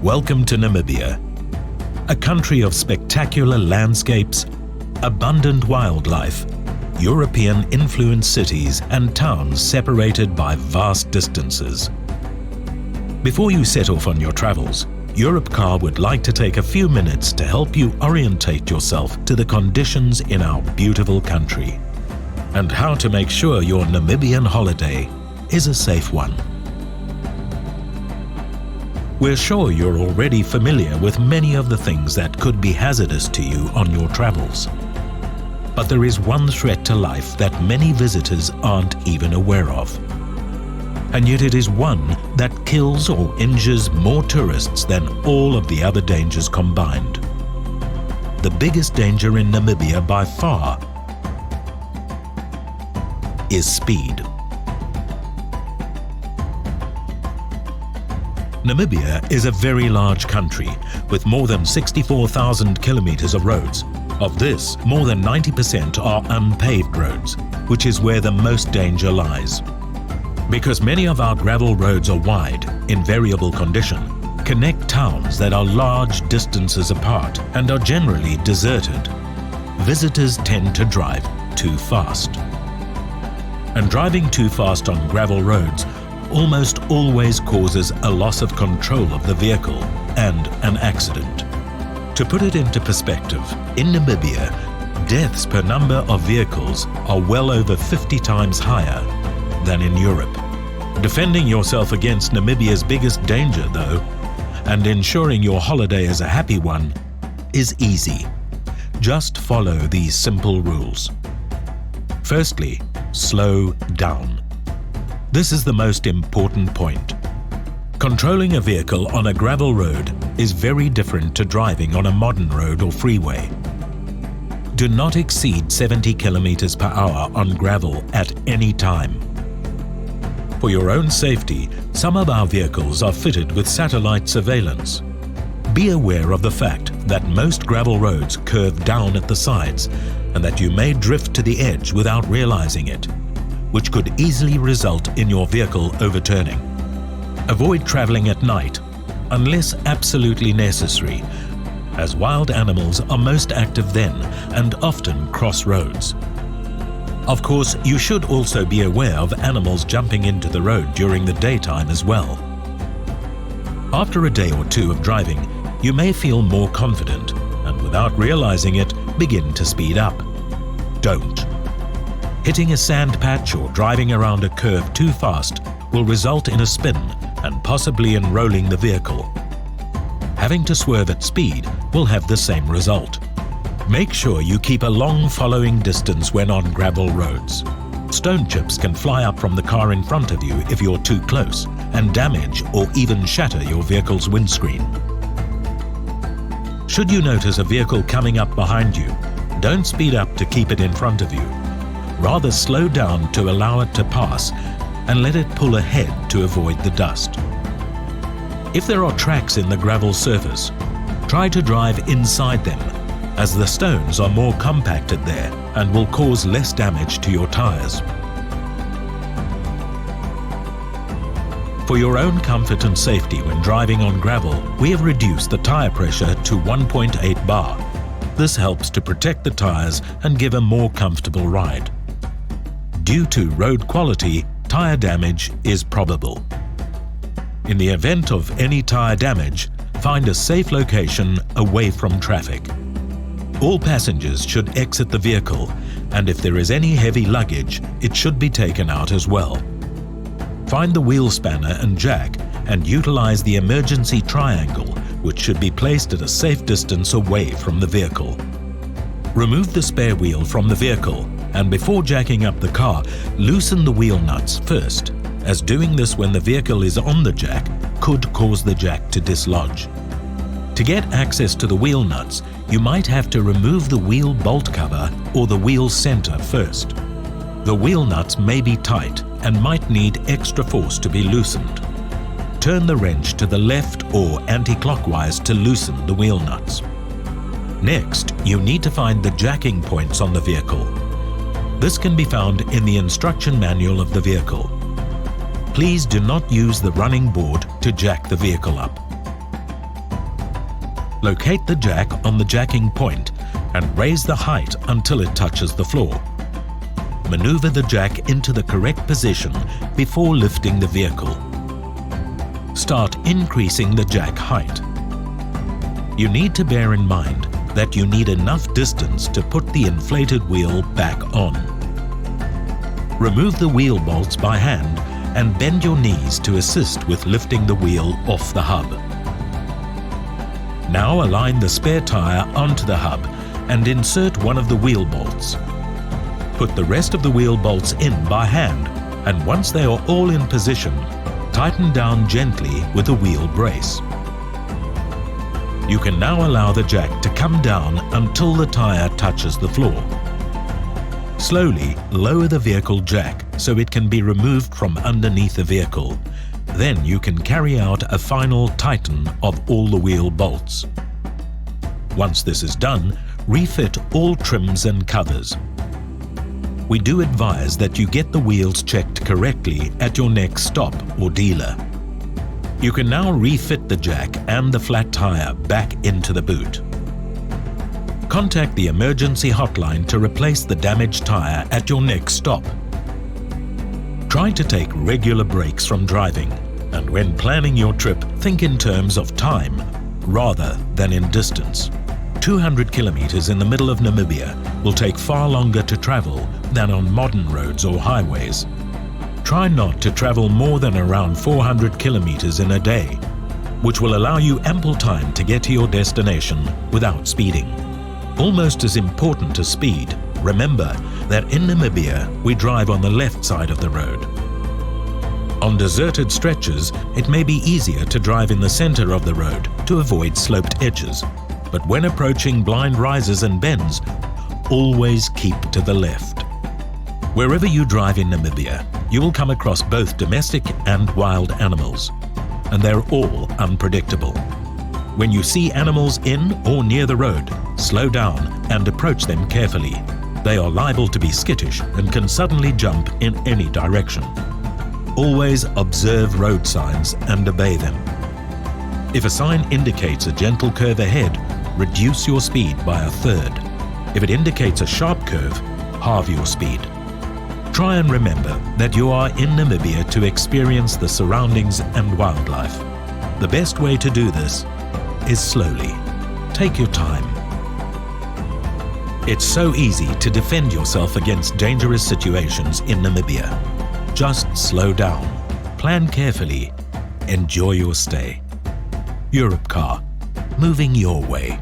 Welcome to Namibia, a country of spectacular landscapes, abundant wildlife, European-influenced cities and towns separated by vast distances. Before you set off on your travels, Europcar would like to take a few minutes to help you orientate yourself to the conditions in our beautiful country and how to make sure your Namibian holiday is a safe one. We're sure you're already familiar with many of the things that could be hazardous to you on your travels. But there is one threat to life that many visitors aren't even aware of. And yet it is one that kills or injures more tourists than all of the other dangers combined. The biggest danger in Namibia by far is speed. Namibia is a very large country with more than 64,000 kilometers of roads. Of this, more than 90% are unpaved roads, which is where the most danger lies. Because many of our gravel roads are wide, in variable condition, connect towns that are large distances apart and are generally deserted, visitors tend to drive too fast. And driving too fast on gravel roads almost always causes a loss of control of the vehicle and an accident. To put it into perspective, in Namibia, deaths per number of vehicles are well over 50 times higher than in Europe. Defending yourself against Namibia's biggest danger, though, and ensuring your holiday is a happy one, is easy. Just follow these simple rules. Firstly, slow down. This is the most important point. Controlling a vehicle on a gravel road is very different to driving on a modern road or freeway. Do not exceed 70 kilometers per hour on gravel at any time. For your own safety, some of our vehicles are fitted with satellite surveillance. Be aware of the fact that most gravel roads curve down at the sides and that you may drift to the edge without realizing it, which could easily result in your vehicle overturning. Avoid traveling at night, unless absolutely necessary, as wild animals are most active then and often cross roads. Of course, you should also be aware of animals jumping into the road during the daytime as well. After a day or two of driving, you may feel more confident and without realizing it, begin to speed up. Don't. Hitting a sand patch or driving around a curve too fast will result in a spin and possibly in rolling the vehicle. Having to swerve at speed will have the same result. Make sure you keep a long following distance when on gravel roads. Stone chips can fly up from the car in front of you if you're too close and damage or even shatter your vehicle's windscreen. Should you notice a vehicle coming up behind you, don't speed up to keep it in front of you. Rather slow down to allow it to pass and let it pull ahead to avoid the dust. If there are tracks in the gravel surface, try to drive inside them, as the stones are more compacted there and will cause less damage to your tires. For your own comfort and safety when driving on gravel, we have reduced the tire pressure to 1.8 bar. This helps to protect the tires and give a more comfortable ride. Due to road quality, tire damage is probable. In the event of any tire damage, find a safe location away from traffic. All passengers should exit the vehicle, and if there is any heavy luggage, it should be taken out as well. Find the wheel spanner and jack and utilize the emergency triangle, which should be placed at a safe distance away from the vehicle. Remove the spare wheel from the vehicle, and before jacking up the car, loosen the wheel nuts first, as doing this when the vehicle is on the jack could cause the jack to dislodge. To get access to the wheel nuts, you might have to remove the wheel bolt cover or the wheel center first. The wheel nuts may be tight and might need extra force to be loosened. Turn the wrench to the left or anti-clockwise to loosen the wheel nuts. Next, you need to find the jacking points on the vehicle. This can be found in the instruction manual of the vehicle. Please do not use the running board to jack the vehicle up. Locate the jack on the jacking point and raise the height until it touches the floor. Maneuver the jack into the correct position before lifting the vehicle. Start increasing the jack height. You need to bear in mind that you need enough distance to put the inflated wheel back on. Remove the wheel bolts by hand and bend your knees to assist with lifting the wheel off the hub. Now align the spare tire onto the hub and insert one of the wheel bolts. Put the rest of the wheel bolts in by hand, and once they are all in position, tighten down gently with a wheel brace. You can now allow the jack to come down until the tire touches the floor. Slowly lower the vehicle jack so it can be removed from underneath the vehicle. Then you can carry out a final tighten of all the wheel bolts. Once this is done, refit all trims and covers. We do advise that you get the wheels checked correctly at your next stop or dealer. You can now refit the jack and the flat tire back into the boot. Contact the emergency hotline to replace the damaged tire at your next stop. Try to take regular breaks from driving, and when planning your trip, think in terms of time rather than in distance. 200 kilometers in the middle of Namibia will take far longer to travel than on modern roads or highways. Try not to travel more than around 400 kilometers in a day, which will allow you ample time to get to your destination without speeding. Almost as important as speed, remember that in Namibia we drive on the left side of the road. On deserted stretches, it may be easier to drive in the center of the road to avoid sloped edges. But when approaching blind rises and bends, always keep to the left. Wherever you drive in Namibia, you will come across both domestic and wild animals, and they're all unpredictable. When you see animals in or near the road, slow down and approach them carefully. They are liable to be skittish and can suddenly jump in any direction. Always observe road signs and obey them. If a sign indicates a gentle curve ahead, reduce your speed by a third. If it indicates a sharp curve, halve your speed. Try and remember that you are in Namibia to experience the surroundings and wildlife. The best way to do this is slowly. Take your time. It's so easy to defend yourself against dangerous situations in Namibia. Just slow down, plan carefully, enjoy your stay. Europcar, moving your way.